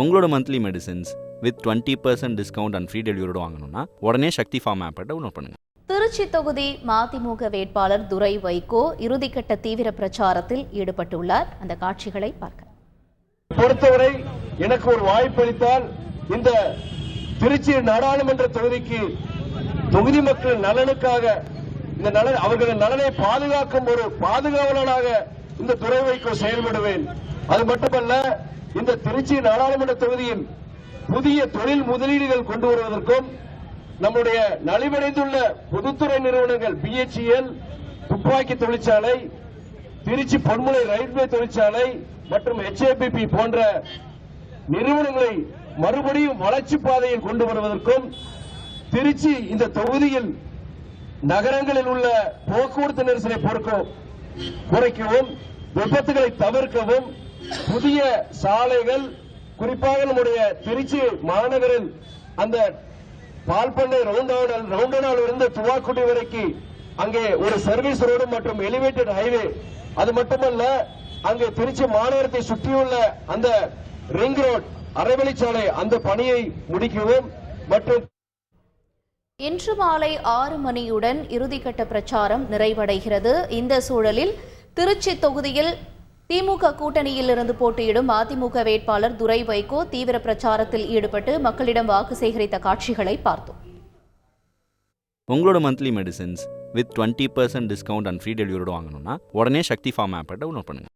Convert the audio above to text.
உங்களோட monthly medicines with 20% discount and free டெலிவரியோட வாங்கணும்னா உடனே சக்தி ஃபார்ம் ஆப்பை டவுன்லோட் பண்ணுங்க. திருச்சி தொகுதி மதிமுக வேட்பாளர் துரை வைகோ இறுதிக்கட்ட தீவிர பிரச்சாரத்தில் ஈடுபட்டுள்ளார். அந்த காட்சிகளை பார்க்க பொறுத்தவரை எனக்கு ஒரு வாய்ப்பளித்தால் இந்த திருச்சி நாடாளுமன்ற தொகுதிக்கு தொகுதி மக்கள் நலனுக்காக இந்த நலன் அவர்களின் நலனை பாதுகாக்கும் ஒரு பாதுகாவலனாக இந்த துரை வைகோ செயல்படுவேன். அது மட்டுமல்ல, இந்த திருச்சி நாடாளுமன்ற தொகுதியில் புதிய தொழில் முதலீடுகள் கொண்டு வருவதற்கும் நம்முடைய நலிவடைந்துள்ள பொதுத்துறை நிறுவனங்கள் BHEL துப்பாக்கி தொழிற்சாலை, திருச்சி பொன்முனை ரயில்வே தொழிற்சாலை மற்றும் HAPP போன்ற நிறுவனங்களை மறுபடியும் வளர்ச்சி பாதையில் கொண்டு வருவதற்கும், திருச்சி இந்த தொகுதியில் நகரங்களில் உள்ள போக்குவரத்து நெரிசலை குறைக்கவும், விபத்துகளை தவிர்க்கவும், புதிய சாலைகள், குறிப்பாக நம்முடைய திருச்சி மாநகரில் அந்த பால்பண்ணை ரவுண்டனால் இருந்து துவாக்குடி வரைக்கும் அங்கே ஒரு சர்வீஸ் ரோடு மற்றும் எலிவேட்டட் ஹைவே, அது மட்டுமல்ல அங்கே திருச்சி மாநகரத்தை சுற்றியுள்ள அந்த ரிங் ரோட் அரைவழிச்சாலை அந்த பணியை முடிக்கவும் மற்றும் இன்று மாலை 6 மணியுடன் இறுதிக்கட்ட பிரச்சாரம் நிறைவடைகிறது. இந்த சூழலில் திருச்சி தொகுதியில் திமுக கூட்டணியில் இருந்து போட்டியிடும் அதிமுக வேட்பாளர் துரை வைகோ தீவிர பிரச்சாரத்தில் ஈடுபட்டு மக்களிடம் வாக்கு சேகரித்த காட்சிகளை பார்த்தோம். உங்களோட monthly medicines with 20% discount and free டெலிவரியோட வாங்கணும்னா உடனே சக்தி ஃபார்ம் ஆப்பை டவுன்லோட் பண்ணுங்க.